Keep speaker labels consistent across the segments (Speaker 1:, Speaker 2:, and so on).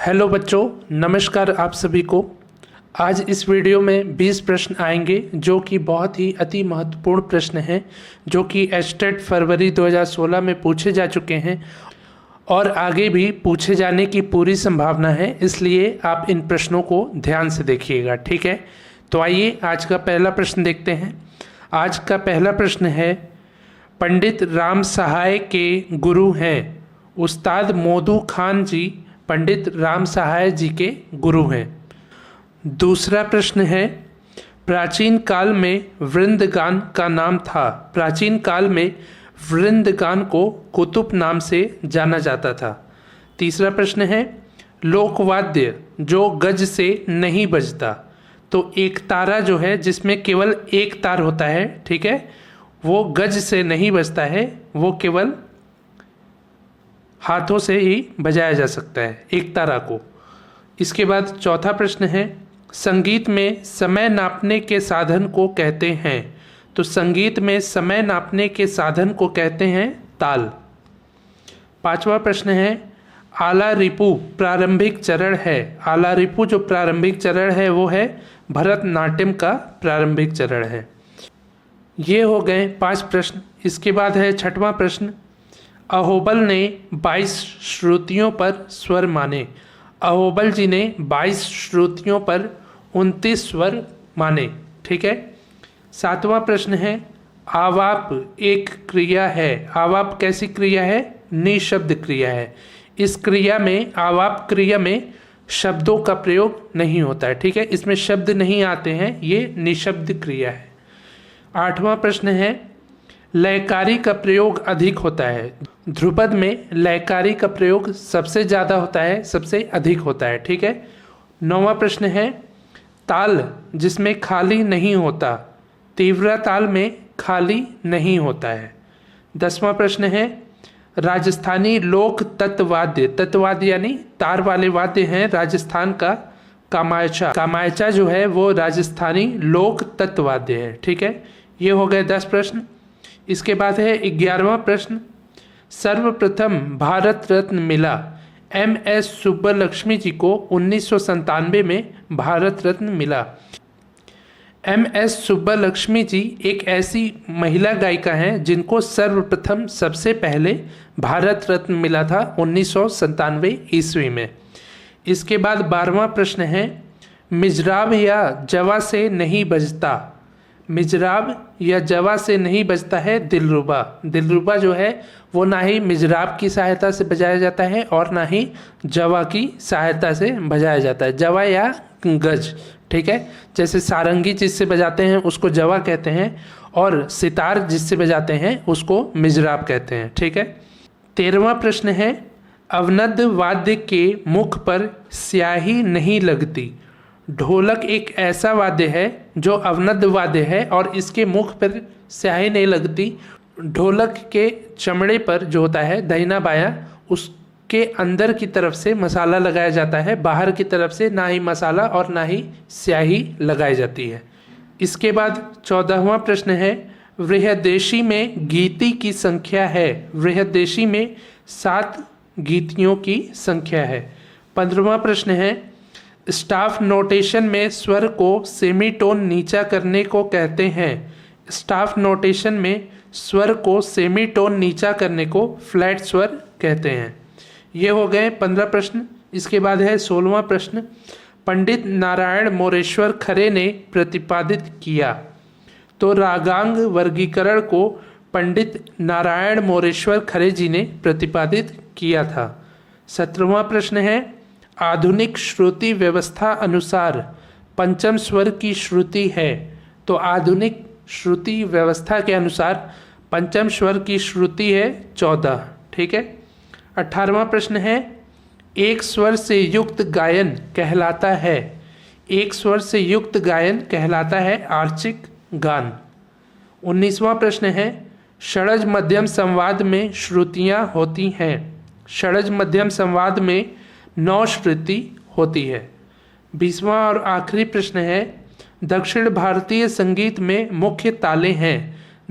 Speaker 1: Hello बच्चों, नमस्कार आप सभी को। आज इस वीडियो में 20 प्रश्न आएंगे जो कि बहुत ही अति महत्वपूर्ण प्रश्न हैं, जो कि एस्टेट फरवरी 2016 में पूछे जा चुके हैं और आगे भी पूछे जाने की पूरी संभावना है। इसलिए आप इन प्रश्नों को ध्यान से देखिएगा, ठीक है। तो आइए आज का पहला प्रश्न देखते हैं। आज का पहला प्रश्न है, पंडित राम सहाय के गुरु हैं उस्ताद मोदू खान जी पंडित राम सहाय जी के गुरु हैं। दूसरा प्रश्न है, प्राचीन काल में वृंदगान का नाम था। प्राचीन काल में वृंदगान को कुतुब नाम से जाना जाता था। तीसरा प्रश्न है, लोकवाद्य जो गज से नहीं बजता। तो एक तारा जो है जिसमें केवल एक तार होता है, ठीक है, वो गज से नहीं बजता है, वो केवल हाथों से ही बजाया जा सकता है एक तारा को। इसके बाद चौथा प्रश्न है, संगीत में समय नापने के साधन को कहते हैं। तो संगीत में समय नापने के साधन को कहते हैं ताल। पांचवा प्रश्न है, आला रिपु प्रारंभिक चरण है। आला रिपु जो प्रारंभिक चरण है वो है भरतनाट्यम का प्रारंभिक चरण है। ये हो गए 5 प्रश्न। इसके बाद है छठवां प्रश्न, अहोबल ने 22 श्रुतियों पर स्वर माने। अहोबल जी ने 22 श्रुतियों पर 29 स्वर माने, ठीक है। सातवां प्रश्न है, आवाप एक क्रिया है। आवाप कैसी क्रिया है? निशब्द क्रिया है। इस क्रिया में, आवाप क्रिया में शब्दों का प्रयोग नहीं होता है, ठीक है, इसमें शब्द नहीं आते हैं, ये निशब्द क्रिया है। आठवां प्रश्न है, लयकारी का प्रयोग अधिक होता है। ध्रुपद में लयकारी का प्रयोग सबसे ज़्यादा होता है, सबसे अधिक होता है, ठीक है। 9वां प्रश्न है, ताल जिसमें खाली नहीं होता। तीव्र ताल में खाली नहीं होता है। 10वां प्रश्न है, राजस्थानी लोक तत्वाद्य। तत्वाद्य यानी तार वाले वाद्य हैं राजस्थान का कामायचा। कामायचा जो है वो राजस्थानी लोक तत्वाद्य है, ठीक है। ये हो गए 10 प्रश्न। इसके बाद है 11वां प्रश्न, सर्वप्रथम भारत रत्न मिला। MS सुब्बलक्ष्मी जी को 1997 में भारत रत्न मिला। MS सुब्बलक्ष्मी जी एक ऐसी महिला गायिका हैं जिनको सर्वप्रथम सबसे पहले भारत रत्न मिला था 1997 ईस्वी में। इसके बाद 12वां प्रश्न है, मिजराब या जवा से नहीं बजता। मिजराब या जवा से नहीं बजता है दिलरुबा। दिलरुबा जो है वो ना ही मिजराब की सहायता से बजाया जाता है और ना ही जवा की सहायता से बजाया जाता है। जवा या गज, ठीक है। जैसे सारंगी जिससे बजाते हैं उसको जवा कहते हैं और सितार जिससे बजाते हैं उसको मिजराब कहते हैं, ठीक है। 13वां प्रश्न है, अवनद वाद्य के मुख पर स्याही नहीं लगती। ढोलक एक ऐसा वाद्य है जो अवनद वाद्य है और इसके मुख पर स्याही नहीं लगती। ढोलक के चमड़े पर जो होता है दाहिना बायां, उसके अंदर की तरफ से मसाला लगाया जाता है, बाहर की तरफ से ना ही मसाला और ना ही स्याही लगाई जाती है। इसके बाद 14वां प्रश्न है, वृहदेशी में गीति की संख्या है। वृहदेशी में 7 गीतियों की संख्या है। 15वां प्रश्न है, स्टाफ नोटेशन में स्वर को सेमीटोन नीचा करने को कहते हैं। स्टाफ नोटेशन में स्वर को सेमीटोन नीचा करने को फ्लैट स्वर कहते हैं। ये हो गए 15 प्रश्न। इसके बाद है 16वां प्रश्न, पंडित नारायण मोरेश्वर खरे ने प्रतिपादित किया। तो रागांग वर्गीकरण को पंडित नारायण मोरेश्वर खरे जी ने प्रतिपादित किया था। 17वां प्रश्न है, आधुनिक श्रुति व्यवस्था अनुसार पंचम स्वर की श्रुति है। तो आधुनिक श्रुति व्यवस्था के अनुसार पंचम स्वर की श्रुति है 14, ठीक है। 18वां प्रश्न है, एक स्वर से युक्त गायन कहलाता है। एक स्वर से युक्त गायन कहलाता है आर्चिक गान। 19वां प्रश्न है, षड्ज मध्यम संवाद में श्रुतियाँ होती हैं। षड्ज मध्यम संवाद में 9 श्रुति होती है। 20वां और आखिरी प्रश्न है, दक्षिण भारतीय संगीत में मुख्य ताले हैं।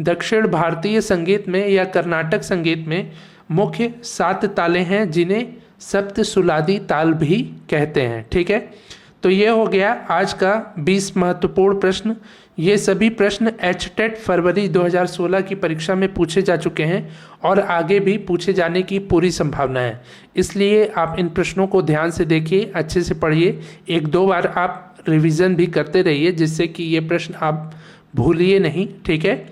Speaker 1: दक्षिण भारतीय संगीत में या कर्नाटक संगीत में मुख्य 7 ताले हैं जिन्हें सप्तसुलादी ताल भी कहते हैं। ठीक है, तो ये हो गया आज का 20 महत्वपूर्ण प्रश्न। ये सभी प्रश्न एचटेट फरवरी 2016 की परीक्षा में पूछे जा चुके हैं और आगे भी पूछे जाने की पूरी संभावना है। इसलिए आप इन प्रश्नों को ध्यान से देखिए, अच्छे से पढ़िए, एक दो बार आप रिवीजन भी करते रहिए जिससे कि ये प्रश्न आप भूलिए नहीं। ठीक है,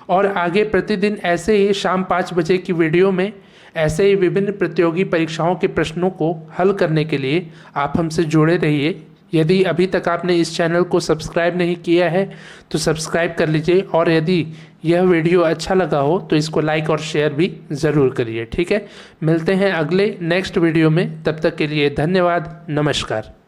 Speaker 1: और आगे प्रतिदिन ऐसे ही शाम 5 बजे की वीडियो में ऐसे ही विभिन्न प्रतियोगी परीक्षाओं के प्रश्नों को हल करने के लिए आप हमसे जुड़े रहिए। यदि अभी तक आपने इस चैनल को सब्सक्राइब नहीं किया है तो सब्सक्राइब कर लीजिए, और यदि यह वीडियो अच्छा लगा हो तो इसको लाइक और शेयर भी ज़रूर करिए। ठीक है, मिलते हैं अगले नेक्स्ट वीडियो में, तब तक के लिए धन्यवाद, नमस्कार।